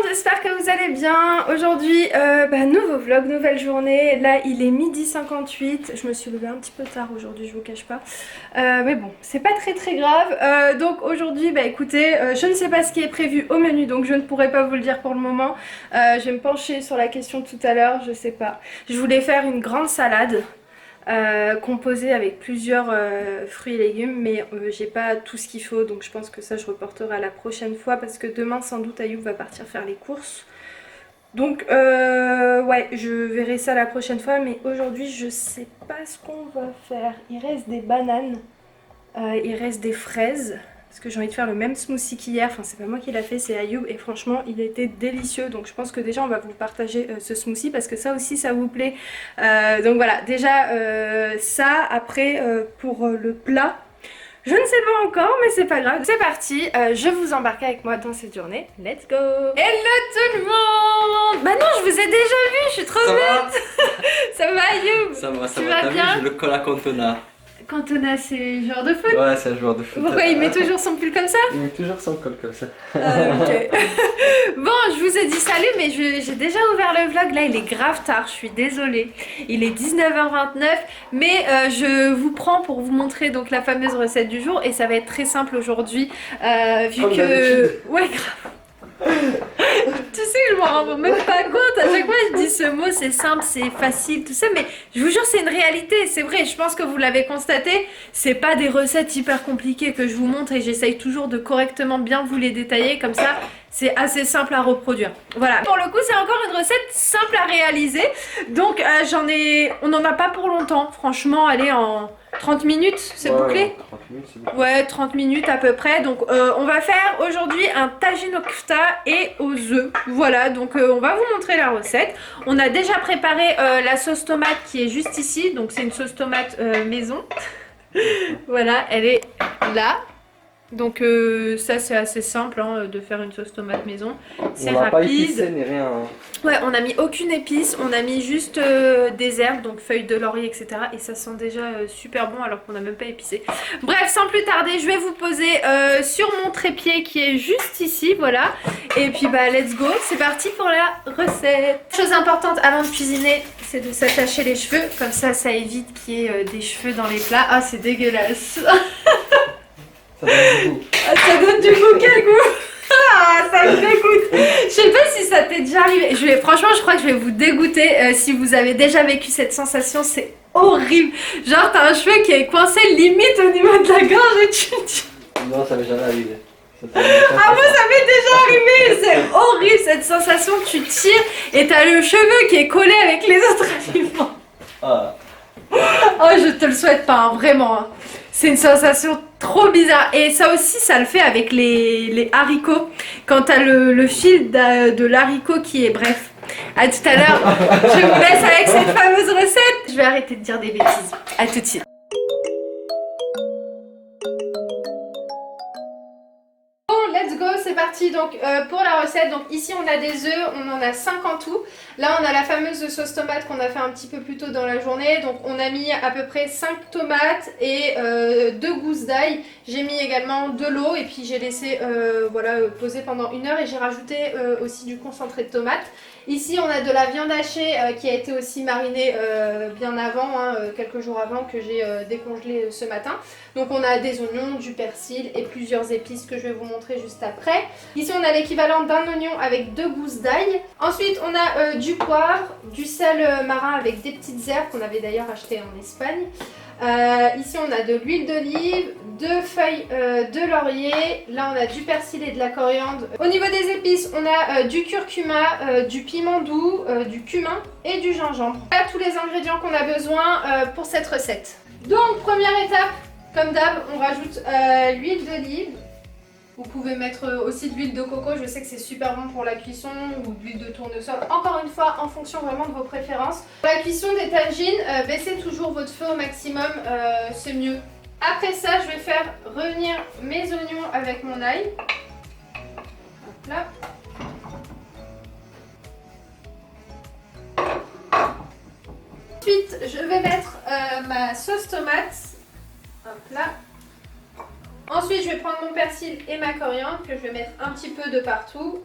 J'espère que vous allez bien. Aujourd'hui, nouveau vlog, nouvelle journée. Là, il est 12h58. Je me suis levée un petit peu tard aujourd'hui, je vous cache pas. Mais bon, c'est pas très grave. Donc aujourd'hui, écoutez, je ne sais pas ce qui est prévu au menu, donc je ne pourrai pas vous le dire pour le moment. Je vais me pencher sur la question tout à l'heure, je sais pas. Je voulais faire une grande salade. Composé avec plusieurs fruits et légumes, mais j'ai pas tout ce qu'il faut, donc je pense que ça je reporterai à la prochaine fois parce que demain sans doute Ayoub va partir faire les courses, donc ouais, je verrai ça la prochaine fois. Mais aujourd'hui je sais pas ce qu'on va faire. Il reste des bananes, il reste des fraises parce que j'ai envie de faire le même smoothie qu'hier. Enfin, c'est pas moi qui l'a fait, c'est Ayoub, et franchement il était délicieux. Donc je pense que déjà on va vous partager ce smoothie parce que ça aussi ça vous plaît. Donc voilà, déjà ça. Après pour le plat, je ne sais pas encore, mais c'est pas grave. C'est parti, je vous embarque avec moi dans cette journée. Let's go. Hello tout le monde. Bah non, je vous ai déjà vu, je suis trop bête. Ça va Ayoub? Ça va, tu vas bien? Je le colle à Cantona. Cantona, c'est joueur de foot? Ouais, c'est un joueur de foot. Pourquoi il met toujours son pull comme ça? Il met toujours son col comme ça. Ok. Bon, je vous ai dit salut, mais j'ai déjà ouvert le vlog. Là, il est grave tard, je suis désolée. Il est 19h29, mais je vous prends pour vous montrer donc la fameuse recette du jour. Et ça va être très simple aujourd'hui, vu que... Ouais, grave. Tu sais, je m'en rends même pas compte. À chaque fois je dis ce mot, c'est simple, c'est facile, tout ça, mais je vous jure c'est une réalité, c'est vrai. Je pense que vous l'avez constaté, c'est pas des recettes hyper compliquées que je vous montre, et j'essaye toujours de correctement bien vous les détailler, comme ça c'est assez simple à reproduire. Voilà, pour le coup c'est encore une recette simple à réaliser. Donc on n'en a pas pour longtemps, franchement. Allez, en 30 minutes c'est bouclé. 30 minutes, c'est bouclé. Ouais, 30 minutes à peu près. Donc on va faire aujourd'hui un tagine au kefta et aux œufs. Voilà, donc on va vous montrer la recette. On a déjà préparé la sauce tomate qui est juste ici. Donc c'est une sauce tomate maison. Voilà, elle est là. Donc ça c'est assez simple hein, de faire une sauce tomate maison. C'est rapide. On n'a pas épicé ni rien. Ouais, on a mis aucune épice, on a mis juste des herbes, donc feuilles de laurier, etc. Et ça sent déjà super bon alors qu'on n'a même pas épicé. Bref, sans plus tarder, je vais vous poser sur mon trépied qui est juste ici, voilà. Et puis let's go, c'est parti pour la recette. Chose importante avant de cuisiner, c'est de s'attacher les cheveux, comme ça évite qu'il y ait des cheveux dans les plats. Ah, c'est dégueulasse. Ça donne du goût. Ah, ça donne du goût, quel goût. Ah, ça me dégoûte. Je sais pas si ça t'est déjà arrivé. Franchement, je crois que je vais vous dégoûter. Si vous avez déjà vécu cette sensation, c'est horrible. Genre, t'as un cheveu qui est coincé limite au niveau de la gorge et tu... Non, ça m'est jamais arrivé. Ah, moi ça m'est déjà arrivé. C'est horrible cette sensation. Tu tires et t'as le cheveu qui est collé avec les autres aliments. Ah. Oh, je te le souhaite pas, hein, vraiment. Hein. C'est une sensation trop bizarre. Et ça aussi, ça le fait avec les haricots. Quand t'as le fil de l'haricot qui est... Bref, à tout à l'heure. Je vous laisse avec cette fameuse recette. Je vais arrêter de dire des bêtises. À tout de suite. Let's go, c'est parti. Donc pour la recette, donc ici on a des œufs, on en a 5 en tout. Là on a la fameuse sauce tomate qu'on a fait un petit peu plus tôt dans la journée. Donc on a mis à peu près 5 tomates et 2 gousses d'ail. J'ai mis également de l'eau et puis j'ai laissé poser pendant 1 heure, et j'ai rajouté aussi du concentré de tomate. Ici on a de la viande hachée qui a été aussi marinée bien avant, hein, quelques jours avant, que j'ai décongelé ce matin. Donc on a des oignons, du persil et plusieurs épices que je vais vous montrer juste après. Ici on a l'équivalent d'un oignon avec 2 gousses d'ail. Ensuite on a du poivre, du sel marin avec des petites herbes qu'on avait d'ailleurs acheté en Espagne. Ici on a de l'huile d'olive, 2 feuilles de laurier. Là on a du persil et de la coriandre. Au niveau des épices, on a du curcuma, du piment doux, du cumin et du gingembre. Voilà tous les ingrédients qu'on a besoin pour cette recette. Donc première étape, comme d'hab, on rajoute l'huile d'olive. Vous pouvez mettre aussi de l'huile de coco, je sais que c'est super bon pour la cuisson, ou de l'huile de tournesol, encore une fois en fonction vraiment de vos préférences. Pour la cuisson des tagines, baissez toujours votre feu au maximum, c'est mieux. Après ça, je vais faire revenir mes oignons avec mon ail. Hop là. Ensuite, je vais mettre ma sauce tomate. Hop là. Ensuite, je vais prendre mon persil et ma coriandre que je vais mettre un petit peu de partout.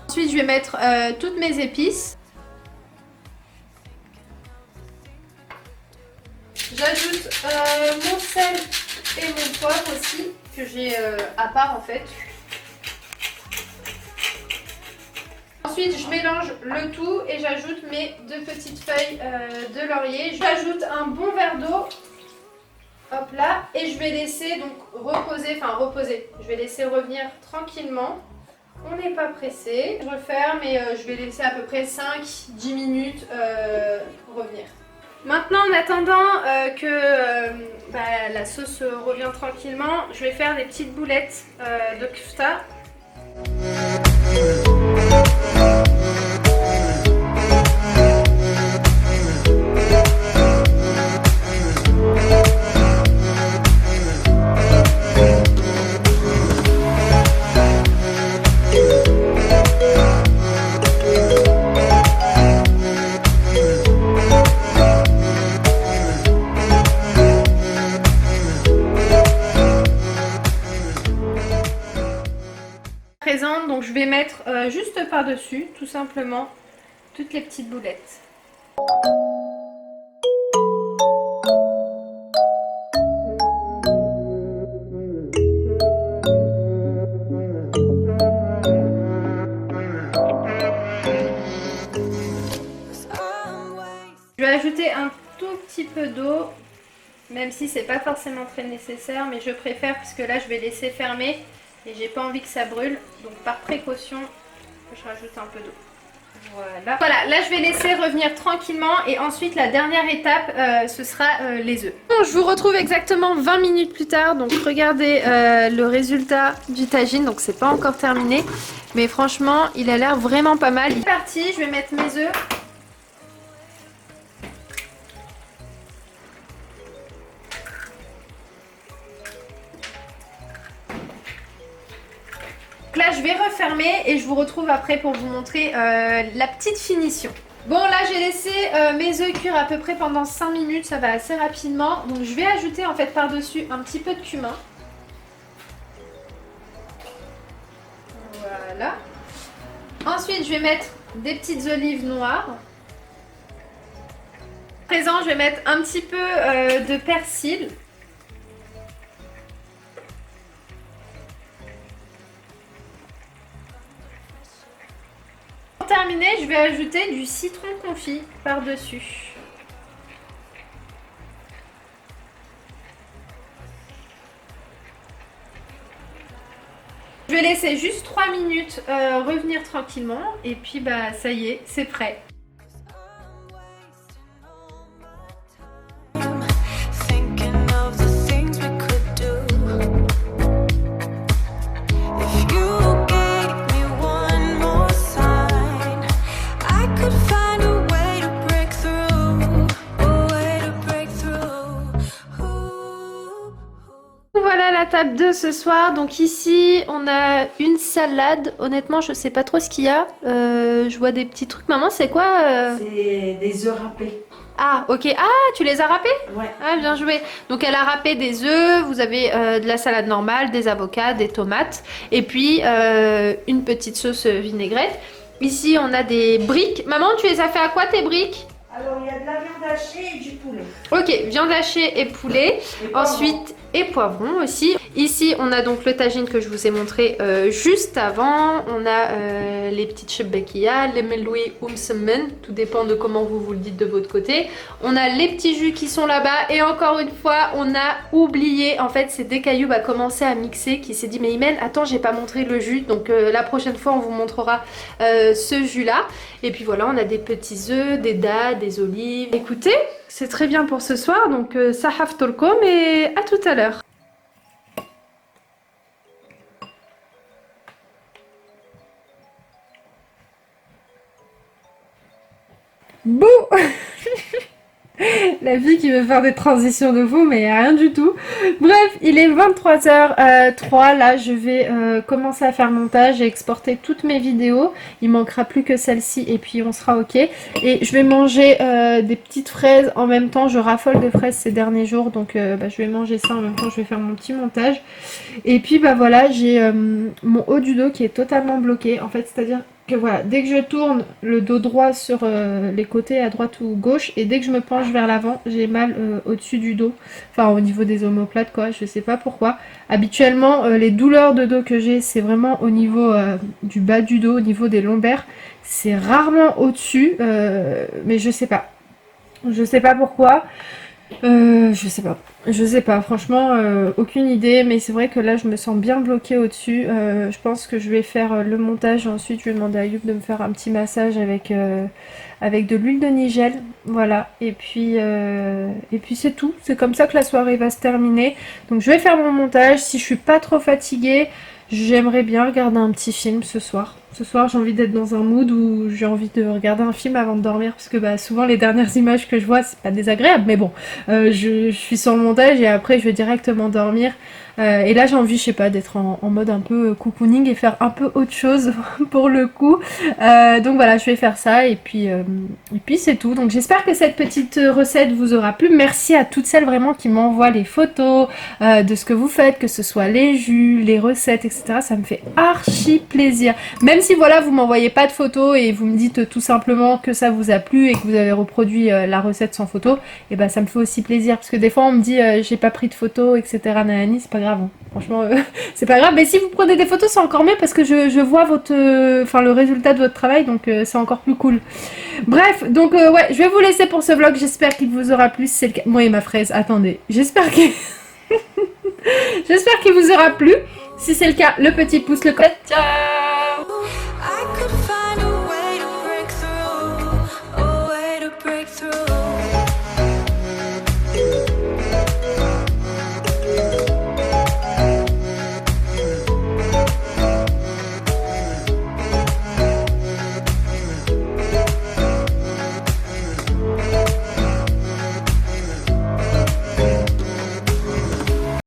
Ensuite, je vais mettre toutes mes épices. J'ajoute mon sel et mon poivre aussi, que j'ai à part en fait. Ensuite, je mélange le tout et j'ajoute mes 2 petites feuilles de laurier. J'ajoute un bon verre d'eau. Hop là. Et je vais laisser donc reposer, je vais laisser revenir tranquillement. On n'est pas pressé. Je referme et je vais laisser à peu près 5-10 minutes revenir. Maintenant, en attendant que la sauce revienne tranquillement, je vais faire des petites boulettes de kofta. Donc je vais mettre juste par-dessus, tout simplement, toutes les petites boulettes. Je vais ajouter un tout petit peu d'eau, même si c'est pas forcément très nécessaire, mais je préfère parce que là je vais laisser fermer. Et j'ai pas envie que ça brûle, donc par précaution, je rajoute un peu d'eau. Voilà. Voilà, là je vais laisser revenir tranquillement et ensuite la dernière étape, ce sera les œufs. Bon, je vous retrouve exactement 20 minutes plus tard, donc regardez le résultat du tagine, donc c'est pas encore terminé. Mais franchement, il a l'air vraiment pas mal. C'est parti, je vais mettre mes œufs. Là je vais refermer et je vous retrouve après pour vous montrer la petite finition. Bon là j'ai laissé mes œufs cuire à peu près pendant 5 minutes, ça va assez rapidement. Donc je vais ajouter en fait par-dessus un petit peu de cumin. Voilà. Ensuite je vais mettre des petites olives noires. À présent je vais mettre un petit peu de persil. Pour terminer, je vais ajouter du citron confit par-dessus. Je vais laisser juste 3 minutes revenir tranquillement et puis bah ça y est, c'est prêt. Voilà la table de ce soir. Donc ici on a une salade. Honnêtement je sais pas trop ce qu'il y a. Je vois des petits trucs. Maman c'est quoi C'est des œufs râpés. Ah ok. Ah tu les as râpés? Ouais. Ah bien joué. Donc elle a râpé des œufs. Vous avez de la salade normale, des avocats, des tomates. Et puis une petite sauce vinaigrette. Ici on a des briques. Maman tu les as fait à quoi tes briques? Alors il y a de la viande hachée et du poulet. Ok, viande hachée et poulet. Et Ensuite, et poivrons aussi. Ici, on a donc le tagine que je vous ai montré juste avant. On a les petites shebekia, les meloui umsemen. Tout dépend de comment vous le dites de votre côté. On a les petits jus qui sont là-bas. Et encore une fois, on a oublié. En fait, c'est dès qu'Ayoub a commencé à mixer qui s'est dit mais Imen, attends, j'ai pas montré le jus. Donc la prochaine fois, on vous montrera ce jus-là. Et puis voilà, on a des petits œufs, des dattes, des olives. Écoutez, c'est très bien pour ce soir. Donc sahaf tolkom et à tout à l'heure. Bouh La fille qui veut faire des transitions de fou, mais rien du tout. Bref, il est 23h03. Là, je vais commencer à faire le montage et exporter toutes mes vidéos. Il manquera plus que celle-ci et puis on sera ok. Et je vais manger des petites fraises en même temps. Je raffole de fraises ces derniers jours, donc je vais manger ça en même temps. Je vais faire mon petit montage. Et puis bah voilà, j'ai mon haut du dos qui est totalement bloqué. En fait, c'est-à-dire que voilà, dès que je tourne le dos droit sur les côtés à droite ou gauche et dès que je me penche vers l'avant, j'ai mal au-dessus du dos, enfin au niveau des omoplates quoi, je sais pas pourquoi. Habituellement les douleurs de dos que j'ai c'est vraiment au niveau du bas du dos, au niveau des lombaires, c'est rarement au-dessus, mais je sais pas pourquoi. Je sais pas, franchement, aucune idée, mais c'est vrai que là je me sens bien bloquée au-dessus. Je pense que je vais faire le montage, ensuite je vais demander à Youp de me faire un petit massage avec de l'huile de nigel, voilà, et puis c'est tout, c'est comme ça que la soirée va se terminer. Donc je vais faire mon montage, si je suis pas trop fatiguée, j'aimerais bien regarder un petit film ce soir. Ce soir, j'ai envie d'être dans un mood où j'ai envie de regarder un film avant de dormir, parce que bah, souvent les dernières images que je vois, c'est pas désagréable, mais bon, je suis sur le montage et après je vais directement dormir. Et là j'ai envie, je sais pas, d'être en mode un peu cocooning et faire un peu autre chose pour le coup. Donc voilà, je vais faire ça et puis c'est tout. Donc j'espère que cette petite recette vous aura plu. Merci à toutes celles vraiment qui m'envoient les photos de ce que vous faites, que ce soit les jus, les recettes, etc. Ça me fait archi plaisir. Même si voilà, vous m'envoyez pas de photos et vous me dites tout simplement que ça vous a plu et que vous avez reproduit la recette sans photo, et ben ça me fait aussi plaisir. Parce que des fois on me dit j'ai pas pris de photos, etc. Nanani, c'est pas grave, hein. Franchement c'est pas grave, mais si vous prenez des photos c'est encore mieux parce que je vois le résultat de votre travail, donc c'est encore plus cool. Bref, donc ouais, je vais vous laisser pour ce vlog, j'espère qu'il vous aura plu, si c'est le cas. Moi et ma fraise, attendez, j'espère qu'il vous aura plu. Si c'est le cas, le petit pouce, le ciao.